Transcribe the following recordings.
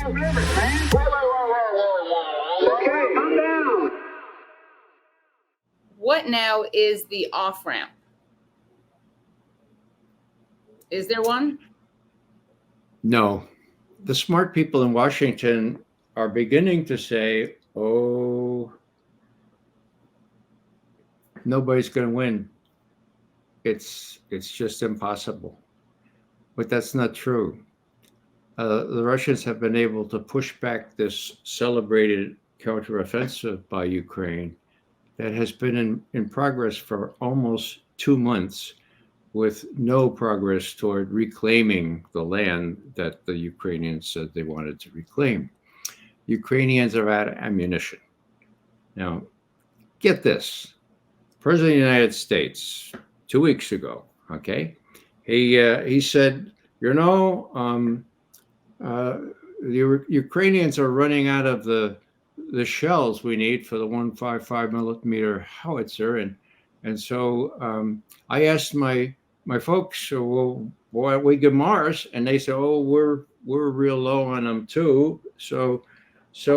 Okay, calm down. What now is the off-ramp? Is there one? No. The smart people in Washington are beginning to say, oh, nobody's going to win. It's just impossible. But that's not true. The Russians have been able to push back this celebrated counteroffensive by Ukraine that has been in progress for almost 2 months, with no progress toward reclaiming the land that the Ukrainians said they wanted to reclaim. Ukrainians are out of ammunition. Now, get this. President of the United States, 2 weeks ago, okay, he said, the Ukrainians are running out of the shells we need for the 155 millimeter howitzer, and so I asked my folks, well, why don't we give Mars? And they said, oh, we're real low on them too. So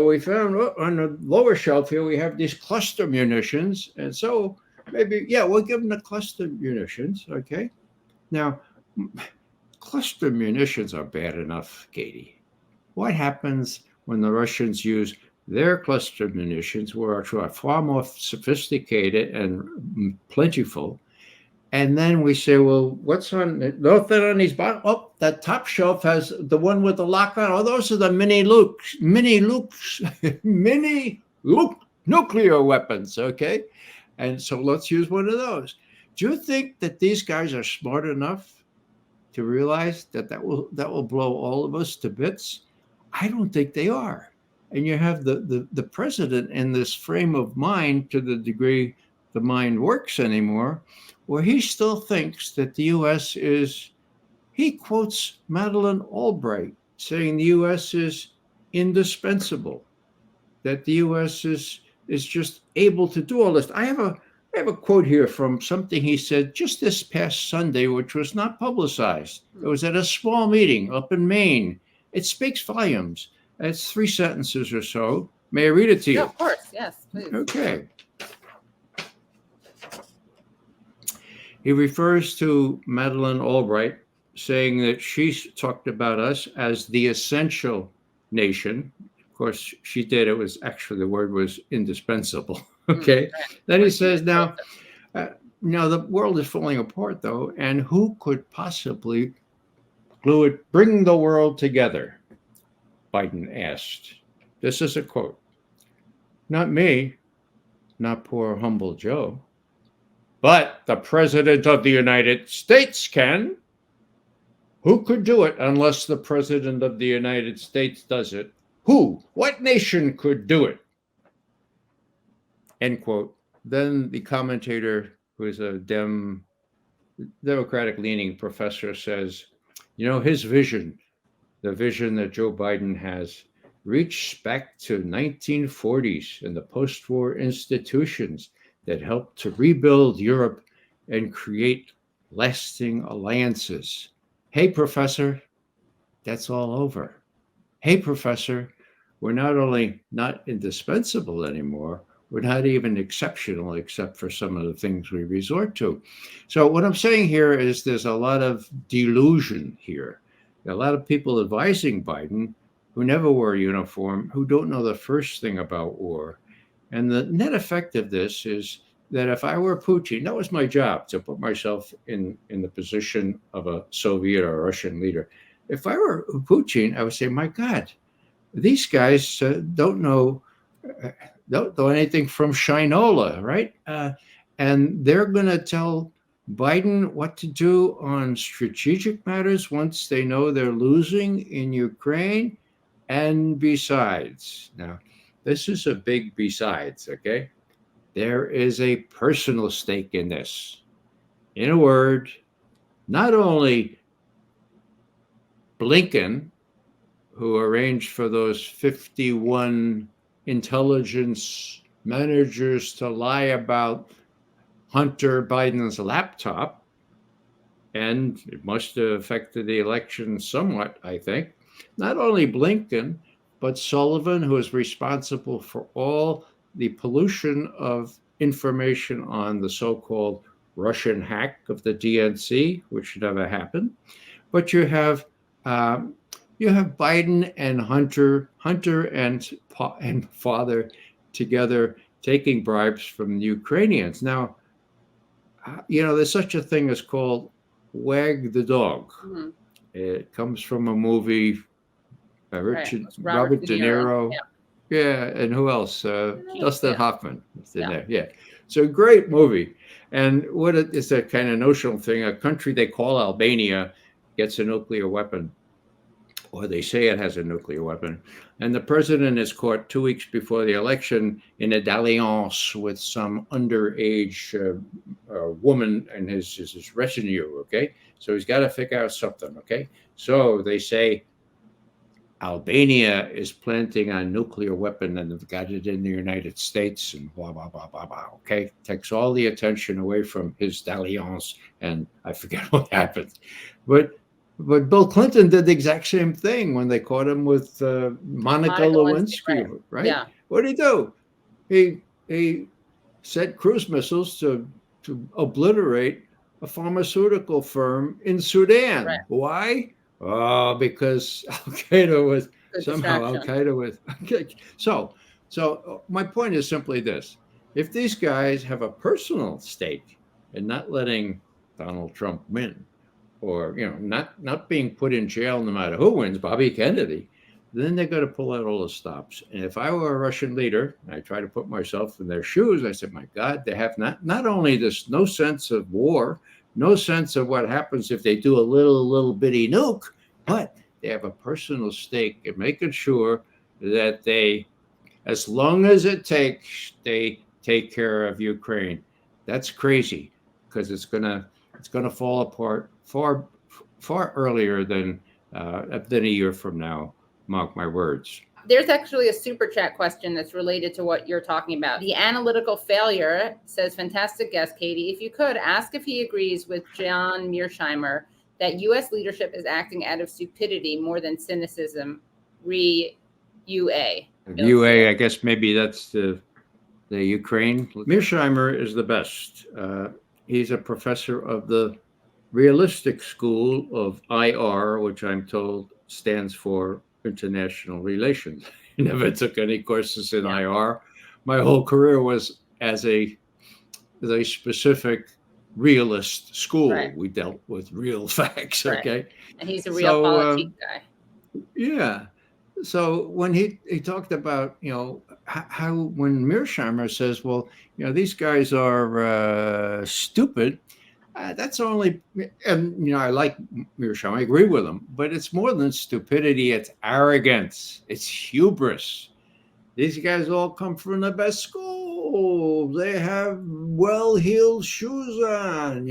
we found on the lower shelf here we have these cluster munitions, and so maybe we'll give them the cluster munitions. Okay, now cluster munitions are bad enough, Katie. What happens when the Russians use their cluster munitions, which are far more sophisticated and plentiful? And then we say, well, what's on nothing on these bottom? Oh, that top shelf has the one with the lock on. Oh, those are the mini nuclear weapons. Okay. And so let's use one of those. Do you think that these guys are smart enough to realize that will blow all of us to bits? I don't think they are. And you have the president in this frame of mind, to the degree the mind works anymore, where he still thinks that the U.S. he quotes Madeleine Albright saying the U.S. is indispensable, that the U.S. is just able to do all this. I have a quote here from something he said just this past Sunday, which was not publicized. It was at a small meeting up in Maine. It speaks volumes. It's 3 sentences or so. May I read it to you? Yeah, of course. Yes, please. Okay. He refers to Madeleine Albright, saying that she talked about us as the essential nation. Of course, she did. It was actually, the word was indispensable. Okay. Then he says, now the world is falling apart, though, and who could possibly bring the world together? Biden asked. This is a quote. Not me, not poor humble Joe, but the President of the United States can. Who could do it unless the President of the United States does it? Who? What nation could do it? End quote. Then the commentator, who is a Democratic-leaning professor, says, his vision, the vision that Joe Biden has, reached back to 1940s and the post-war institutions that helped to rebuild Europe and create lasting alliances. Hey, Professor, that's all over. Hey, Professor, we're not only not indispensable anymore, we're not even exceptional, except for some of the things we resort to. So what I'm saying here is there's a lot of delusion here. There are a lot of people advising Biden who never wore a uniform, who don't know the first thing about war. And the net effect of this is that if I were Putin, that was my job, to put myself in the position of a Soviet or a Russian leader. If I were Putin, I would say, my God, these guys don't know anything from Shinola, right? And they're going to tell Biden what to do on strategic matters once they know they're losing in Ukraine. And besides, now, this is a big besides, okay? There is a personal stake in this. In a word, not only Blinken, who arranged for those 51 intelligence managers to lie about Hunter Biden's laptop, and it must have affected the election somewhat, I think. Not only Blinken, but Sullivan, who is responsible for all the pollution of information on the so-called Russian hack of the DNC, which never happened. But you have Biden and Hunter and father together taking bribes from the Ukrainians. Now, there's such a thing as called wag the dog. Mhm. It comes from a movie, Right. Robert De Niro. Yeah. Yeah, and who else? Dustin Yeah. Hoffman is in Yeah. there. Yeah, so a great movie. And what it is a kind of notional thing. A country they call Albania gets a nuclear weapon, or they say it has a nuclear weapon, and the president is caught 2 weeks before the election in a dalliance with some underage woman and his retinue. Okay, so he's got to figure out something. Okay, so they say Albania is planting a nuclear weapon and they've got it in the United States and blah, blah, blah, blah, blah. Okay. Takes all the attention away from his dalliance and I forget what happened. But Bill Clinton did the exact same thing when they caught him with Monica Lewinsky, right? Yeah. What did he do? He sent cruise missiles to obliterate a pharmaceutical firm in Sudan. Right. Why? Oh, because Al Qaeda was somehow Al Qaeda was. Okay. So my point is simply this: if these guys have a personal stake in not letting Donald Trump win, or not being put in jail no matter who wins, Bobby Kennedy, then they're going to pull out all the stops. And if I were a Russian leader, and I try to put myself in their shoes, I said, my God, they have not only this no sense of war, no sense of what happens if they do a little bitty nuke, but they have a personal stake in making sure that they, as long as it takes, they take care of Ukraine. That's crazy because it's gonna fall apart far earlier than a year from now. Mark my words. There's actually a super chat question that's related to what you're talking about. The analytical failure says, fantastic guest, Katie. If you could ask if he agrees with John Mearsheimer that U.S. leadership is acting out of stupidity more than cynicism. UA. UA, I guess maybe that's the Ukraine. Mearsheimer is the best. He's a professor of the realistic school of IR, which I'm told stands for international relations. I never took any courses in IR. My whole career was as a specific realist school. Right. We dealt with real facts. Right. Okay. And he's a real politics guy. Yeah. So when he talked about, how when Mearsheimer says, well, these guys are stupid, that's only, and I like Mearsheimer, I agree with him, but it's more than stupidity, it's arrogance, it's hubris. These guys all come from the best school. They have well-heeled shoes on,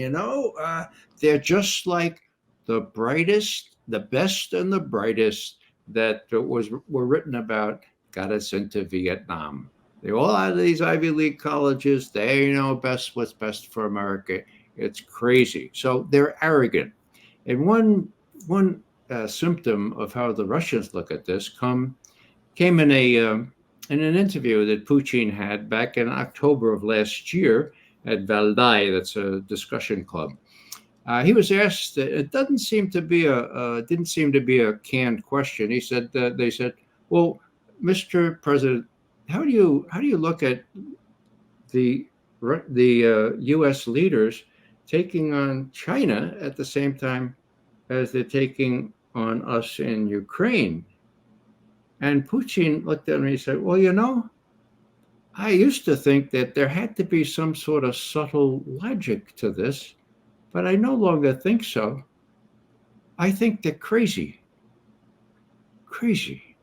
they're just like the brightest, the best and the brightest that were written about got us into Vietnam. They're all out of these Ivy League colleges. They know best what's best for America. It's crazy. So they're arrogant. And one symptom of how the Russians look at this came in an interview that Putin had back in October of last year at Valdai. That's a discussion club. He was asked. It didn't seem to be a canned question. He said, "They said, well, Mr. President, how do you look at the U.S. leaders taking on China at the same time as they're taking on us in Ukraine?" And Putin looked at him and he said, well, I used to think that there had to be some sort of subtle logic to this, but I no longer think so. I think they're crazy. Crazy.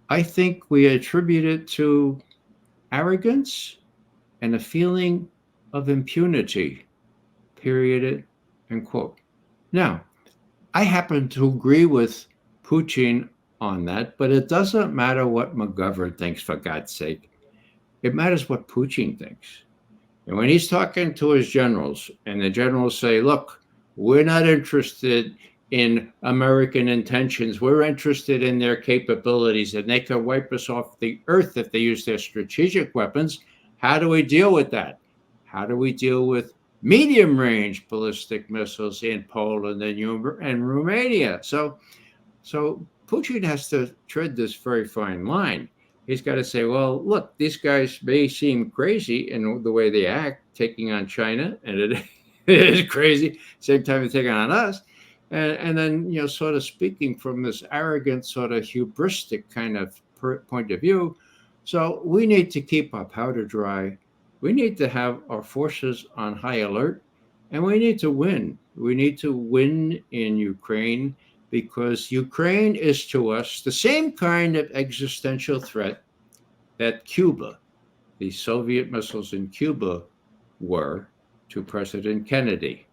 I think we attribute it to arrogance and a feeling of impunity, period and quote. Now, I happen to agree with Putin on that, but it doesn't matter what McGovern thinks, for God's sake. It matters what Putin thinks. And when he's talking to his generals, and the generals say, look, we're not interested in American intentions. We're interested in their capabilities, and they could wipe us off the earth if they use their strategic weapons. How do we deal with that? How do we deal with medium-range ballistic missiles in Poland and Romania? So Putin has to tread this very fine line. He's got to say, well, look, these guys may seem crazy in the way they act, taking on China, and it is crazy. Same time they're taking on us. And then, sort of speaking from this arrogant, sort of hubristic kind of point of view. So we need to keep our powder dry. We need to have our forces on high alert, and we need to win. We need to win in Ukraine, because Ukraine is to us the same kind of existential threat that Cuba, the Soviet missiles in Cuba, were to President Kennedy.